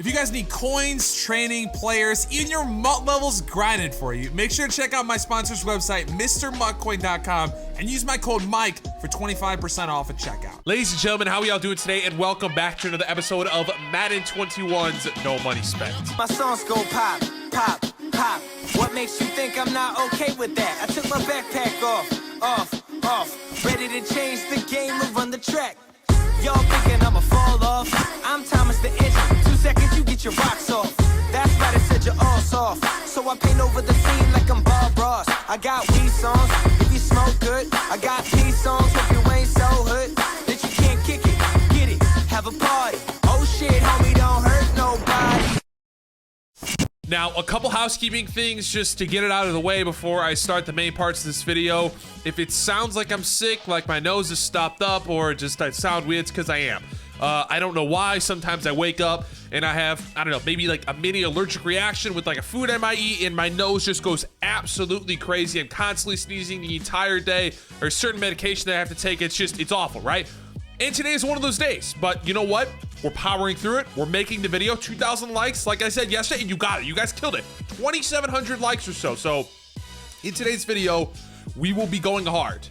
If you guys need coins, training, players, even your MUT levels grinded for you, make sure to check out my sponsor's website, MrMuttCoin.com, and use my code Mike for 25% off at checkout. Ladies and gentlemen, how are y'all doing today? And welcome back to another episode of Madden 21's No Money Spent. My songs go pop, pop, pop. What makes you think I'm not okay with that? I took my backpack off. Ready to change the game and run the track. Y'all thinking I'ma fall off? I'm Thomas the Engine. 2 seconds, you get your rocks off. That's right, I said you're all soft. So I paint over the scene like I'm Bob Ross. I got weed songs, if you smoke good. I got peace songs, if you ain't so hood. That you can't kick it, get it, have a party. Oh shit, homie, don't hurt nobody. Now, a couple housekeeping things just to get it out of the way before I start the main parts of this video. If it sounds like I'm sick, like my nose is stopped up, or just I sound weird, it's because I am. I don't know why. Sometimes I wake up and I have, I don't know, maybe like a mini allergic reaction with like a food I might eat, and my nose just goes absolutely crazy. I'm constantly sneezing the entire day, or certain medication that I have to take. It's awful, right? And today is one of those days, but you know what? We're powering through it. We're making the video. 2,000 likes, like I said yesterday, and you got it. You guys killed it. 2,700 likes or so. So in today's video, we will be going hard.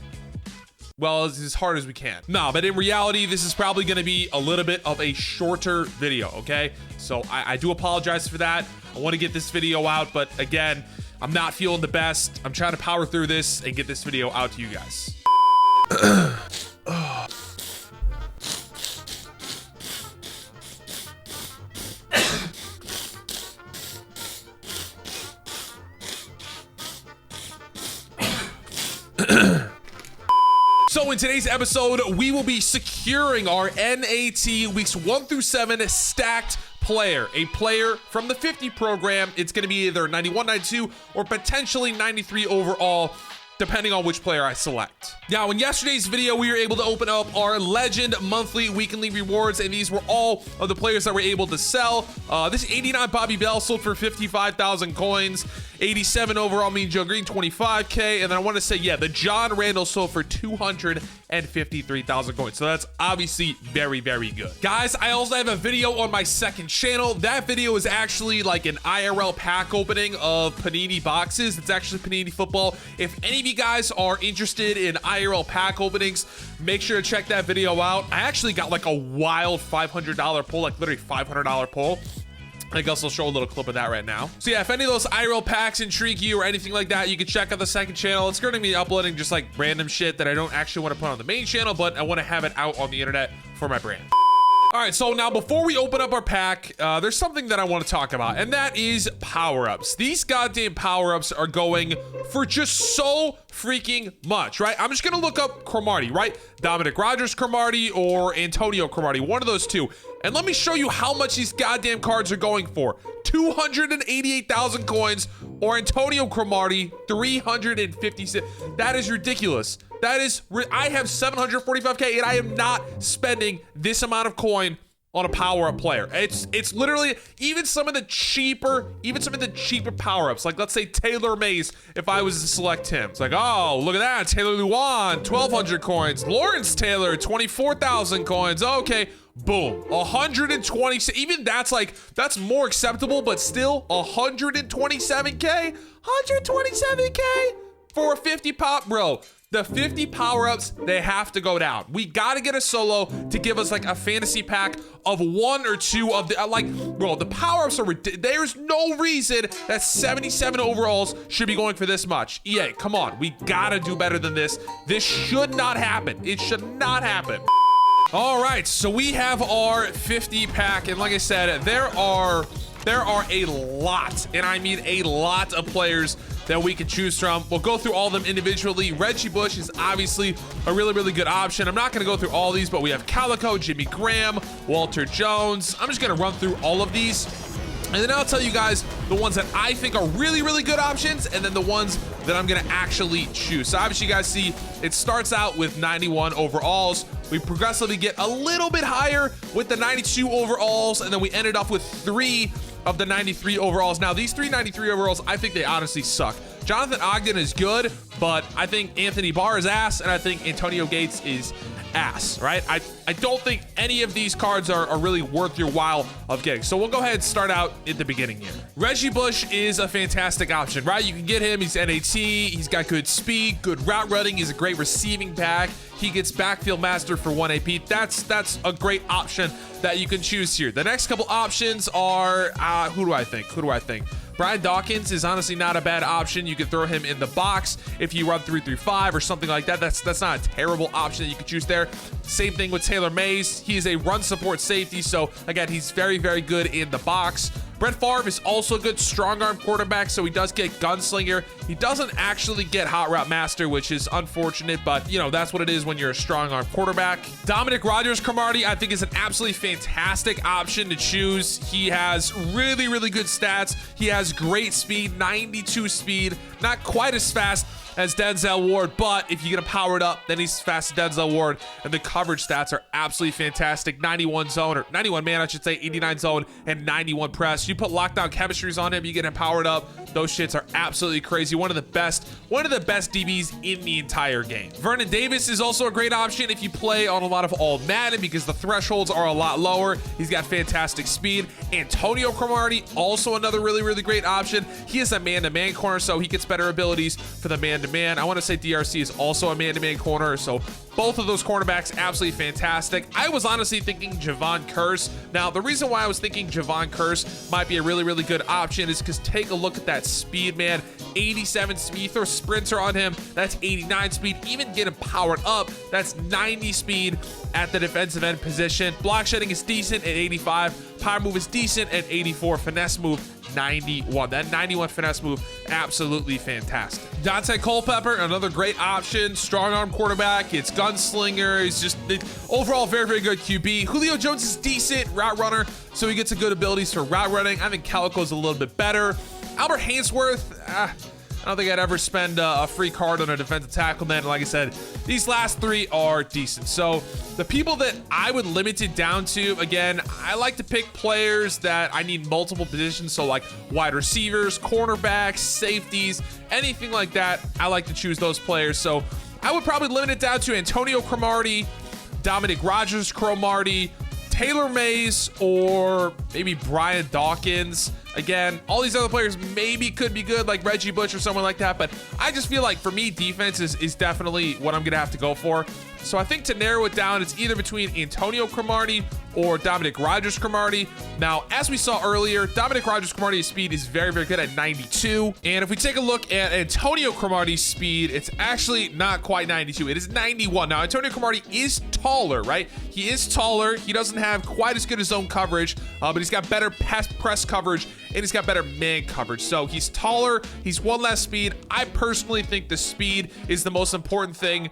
Well, as hard as we can. No, but in reality, this is probably gonna be a little bit of a shorter video, okay? So I do apologize for that. I wanna get this video out, but again, I'm not feeling the best. I'm trying to power through this and get this video out to you guys. So in today's episode, we will be securing our NAT weeks 1 through 7 stacked player, a player from the 50 program. It's going to be either 91, 92, or potentially 93 overall, depending on which player I select. Now, in yesterday's video, we were able to open up our Legend monthly weekly rewards, and these were all of the players that were able to sell. This 89 Bobby Bell sold for 55,000 coins. 87 overall Mean Joe Green, 25K. And then I want to say, yeah, the John Randall sold for 253,000 coins. So that's obviously very, very good. Guys, I also have a video on my second channel. That video is actually like an IRL pack opening of Panini boxes. It's actually Panini football. If any of you guys are interested in IRL pack openings, make sure to check that video out. I actually got like a wild $500 pull, like literally $500 pull. I guess I'll show a little clip of that right now. So yeah, if any of those IRL packs intrigue you or anything like that, you can check out the second channel. It's going to be uploading just like random shit that I don't actually want to put on the main channel, but I want to have it out on the internet for my brand. All right, so now before we open up our pack, there's something that I want to talk about, and that is power-ups. These goddamn power-ups are going for just so freaking much, right? I'm just going to look up Cromartie, right? Dominic Rogers Cromartie or Antonio Cromartie, one of those two. And let me show you how much these goddamn cards are going for. 288,000 coins, or Antonio Cromartie, 356. That is ridiculous. That is, I have 745K and I am not spending this amount of coin on a power-up player. It's literally, even some of the cheaper power-ups, like let's say Taylor Mays, if I was to select him. It's like, oh, look at that, Taylor Lewan, 1,200 coins. Lawrence Taylor, 24,000 coins. Okay, boom, 120, even that's like, that's more acceptable, but still 127K, 127K for a 50 pop, bro. The 50 power-ups, they have to go down. We gotta get a solo to give us like a fantasy pack of 1 or 2 of the, like, bro, the power-ups are, there's no reason that 77 overalls should be going for this much. EA, come on, we gotta do better than this. This should not happen. It should not happen. All right, so we have our 50 pack, and like I said, there are a lot, and I mean a lot of players that we can choose from. We'll go through all of them individually. Reggie Bush is obviously a really, really good option. I'm not gonna go through all these, but we have Calico, Jimmy Graham, Walter Jones. I'm just gonna run through all of these, and then I'll tell you guys the ones that I think are really, really good options, and then the ones that I'm gonna actually choose. So obviously you guys see, it starts out with 91 overalls. We progressively get a little bit higher with the 92 overalls, and then we ended up with 3 of the 93 overalls. Now, these 393 overalls, I think they honestly suck. Jonathan Ogden is good, but I think Anthony Barr is ass, and I think Antonio Gates is ass, right? I don't think any of these cards are really worth your while of getting. So we'll go ahead and start out at the beginning here. Reggie Bush is a fantastic option, right? You can get him. He's NAT. He's got good speed, good route running. He's a great receiving back. He gets backfield master for 1 AP. That's a great option that you can choose here. The next couple options are, who do I think? Brian Dawkins is honestly not a bad option. You can throw him in the box if you run 3-3-5 or something like that. That's not a terrible option that you could choose there. Same thing with Taylor Mays. He is a run support safety. So again, he's very, very good in the box. Brett Favre is also a good strong arm quarterback, so he does get gunslinger. He doesn't actually get hot route master, which is unfortunate, but you know, that's what it is when you're a strong arm quarterback. Dominic Rodgers-Cromartie, I think, is an absolutely fantastic option to choose. He has really, really good stats. He has great speed, 92 speed, not quite as fast as Denzel Ward, but if you get him powered up, then he's fast as Denzel Ward, and the coverage stats are absolutely fantastic. 91 zone, or 91 man, I should say, 89 zone, and 91 press. You put lockdown chemistries on him, you get him powered up. Those shits are absolutely crazy. One of the best DBs in the entire game. Vernon Davis is also a great option if you play on a lot of all Madden because the thresholds are a lot lower. He's got fantastic speed. Antonio Cromartie, also another really, really great option. He is a man-to-man corner, so he gets better abilities for the man-to-man. I want to say DRC is also a man-to-man corner, so both of those cornerbacks absolutely fantastic. I was honestly thinking Javon Curse. Now, the reason why I was thinking Javon Curse might be a really, really good option is because take a look at that speed, man. 87 speed. Throw sprinter on him. That's 89 speed. Even get him powered up. That's 90 speed at the defensive end position. Block shedding is decent at 85. Power move is decent at 84. Finesse move 91. That 91 finesse move, absolutely fantastic. Dante Culpepper, another great option. Strong arm quarterback. It's gunslinger. He's just overall very, very good QB. Julio Jones is decent route runner, so he gets a good abilities for route running. I think Calico's a little bit better. Albert Hainsworth, I don't think I'd ever spend a free card on a defensive tackle, man. Like I said, these last three are decent. So the people that I would limit it down to, again, I like to pick players that I need multiple positions. So like wide receivers, cornerbacks, safeties, anything like that. I like to choose those players. So I would probably limit it down to Antonio Cromartie, Dominic Rodgers-Cromartie, Taylor Mays, or maybe Brian Dawkins. Again, all these other players maybe could be good, like Reggie Bush or someone like that, but I just feel like for me, defense is definitely what I'm gonna have to go for. So I think to narrow it down, it's either between Antonio Cromartie or Dominic Rodgers-Cromartie. Now, as we saw earlier, Dominic Rodgers-Cromartie's speed is very, very good at 92. And if we take a look at Antonio Cromartie's speed, it's actually not quite 92. It is 91. Now, Antonio Cromartie is taller, right? He is taller. He doesn't have quite as good as zone coverage, but he's got better press coverage, and he's got better man coverage. So he's taller. He's one less speed. I personally think the speed is the most important thing,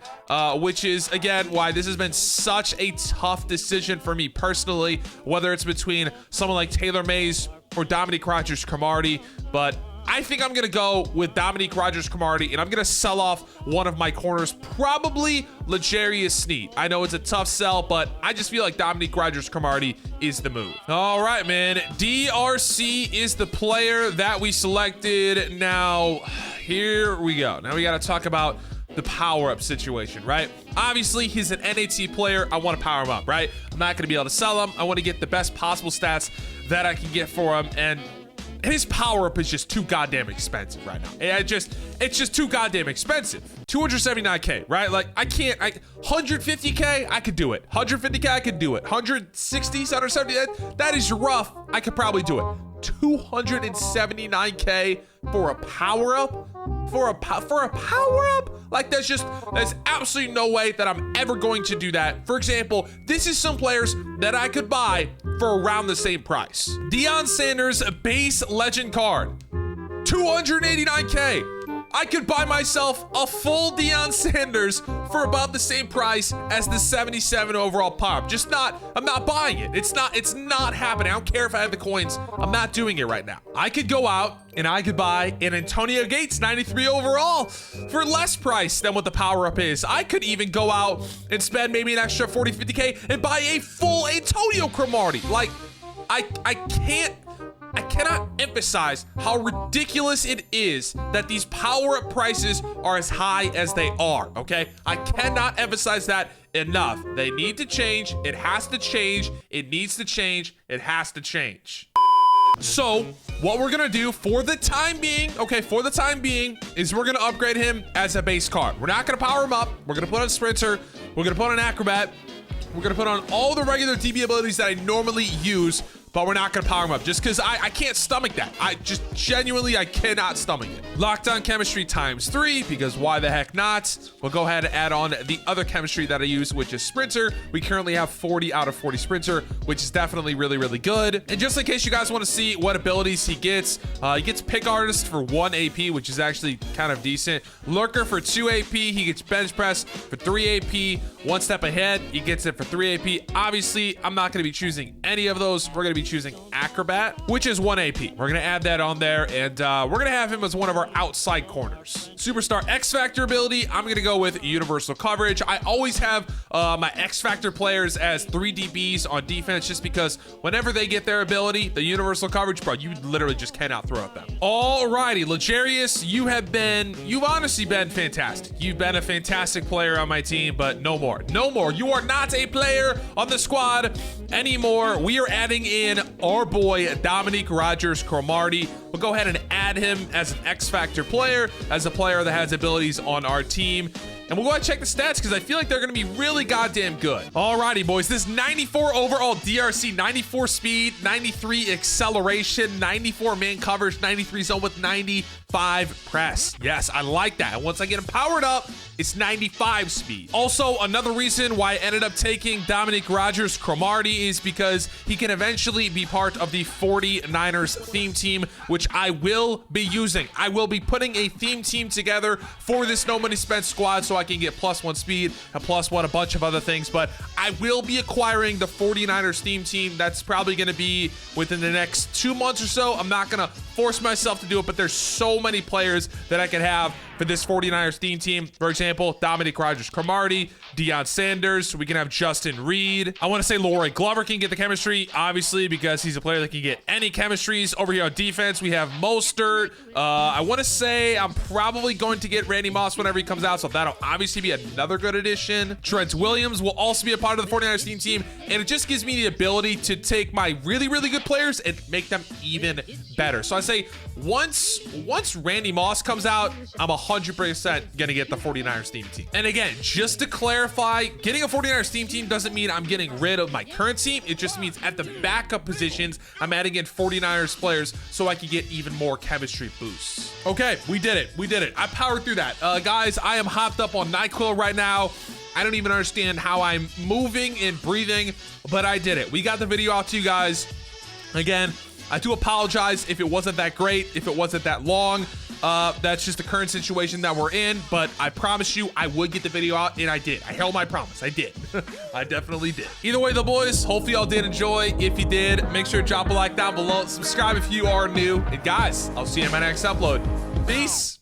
which is, again, why this has been such a tough decision for me personally, whether it's between someone like Taylor Mays or Dominic Rodgers-Cromartie. But I think I'm going to go with Dominic Rodgers-Cromartie, and I'm going to sell off one of my corners, probably L'Jarius Sneed. I know it's a tough sell, but I just feel like Dominic Rodgers-Cromartie is the move. All right, man. DRC is the player that we selected. Now, here we go. Now we got to talk about the power-up situation, right? Obviously, he's an NAT player. I want to power him up, right? I'm not going to be able to sell him. I want to get the best possible stats that I can get for him, and his power-up is just too goddamn expensive right now. It's just too goddamn expensive. 279K, right? Like, 150K, I could do it. 150K, I could do it. 160, 170, that is rough. I could probably do it. 279K for a power-up? For a power-up? Like, there's absolutely no way that I'm ever going to do that. For example, this is some players that I could buy for around the same price. Deion Sanders base legend card, 289K. I could buy myself a full Deion Sanders for about the same price as the 77 overall pop. I'm not buying it. It's not happening. I don't care if I have the coins. I'm not doing it right now. I could go out and I could buy an Antonio Gates 93 overall for less price than what the power up is. I could even go out and spend maybe an extra 40, 50K and buy a full Antonio Cromartie. Like, I cannot emphasize how ridiculous it is that these power-up prices are as high as they are, okay? I cannot emphasize that enough. They need to change. It has to change. It needs to change. It has to change. So what we're gonna do for the time being, is we're gonna upgrade him as a base card. We're not gonna power him up. We're gonna put on Sprinter. We're gonna put on Acrobat. We're gonna put on all the regular DB abilities that I normally use, but we're not gonna power him up just because I can't stomach that. I just genuinely, I cannot stomach it. Lockdown chemistry ×3, because why the heck not? We'll go ahead and add on the other chemistry that I use, which is Sprinter. We currently have 40 out of 40 Sprinter, which is definitely really, really good. And just in case you guys want to see what abilities he gets Pick Artist for 1 AP, which is actually kind of decent. Lurker for 2 AP. He gets Bench Press for 3 AP. One Step Ahead, he gets it for 3 AP. Obviously, I'm not going to be choosing any of those. We're going to be choosing Acrobat, which is 1 AP. We're gonna add that on there, and we're gonna have him as one of our outside corners. Superstar X Factor ability, I'm gonna go with Universal Coverage. I always have my X Factor players as 3 DBs on defense, just because whenever they get their ability, the Universal Coverage, bro, you literally just cannot throw at them. Alrighty, Legarius, you've honestly been fantastic. You've been a fantastic player on my team, but no more. No more. You are not a player on the squad anymore. We are adding in our boy Dominique Rodgers-Cromartie. We'll go ahead and add him as an X Factor player, as a player that has abilities on our team. And we'll go ahead and check the stats because I feel like they're going to be really goddamn good. Alrighty, boys. This 94 overall DRC, 94 speed, 93 acceleration, 94 man coverage, 93 zone with 95 press. Yes, I like that. And once I get him powered up, it's 95 speed. Also, another reason why I ended up taking Dominique Rodgers-Cromartie is because he can eventually be part of the 49ers theme team, which I will be using. I will be putting a theme team together for this No Money Spent squad so I can get +1 speed and +1 a bunch of other things, but I will be acquiring the 49ers theme team. That's probably going to be within the next 2 months or so. I'm not going to force myself to do it, but there's so many players that I could have for this 49ers theme team. For example, Dominique Rodgers-Cromartie, Deion Sanders. We can have Justin Reed. I want to say Leroy Glover can get the chemistry, obviously, because he's a player that can get any chemistries. Over here on defense, we have Mostert. I want to say I'm probably going to get Randy Moss whenever he comes out, so that'll obviously be another good addition. Trent Williams will also be a part of the 49ers theme team, and it just gives me the ability to take my really, really good players and make them even better. So I say once Randy Moss comes out, I'm 100% gonna get the 49ers theme team. And again, just to clarify, getting a 49ers theme team doesn't mean I'm getting rid of my current team. It just means at the backup positions, I'm adding in 49ers players so I can get even more chemistry boosts. Okay, we did it. We did it. I powered through that. Guys, I am hopped up on NyQuil right now. I don't even understand how I'm moving and breathing, but I did it. We got the video out to you guys. Again, I do apologize if it wasn't that great, if it wasn't that long. That's just the current situation that we're in, but I promise you I would get the video out, and I did. I held my promise. I did. I definitely did. Either way, though, boys, hopefully y'all did enjoy. If you did, make sure to drop a like down below. Subscribe if you are new. And guys, I'll see you in my next upload. Peace.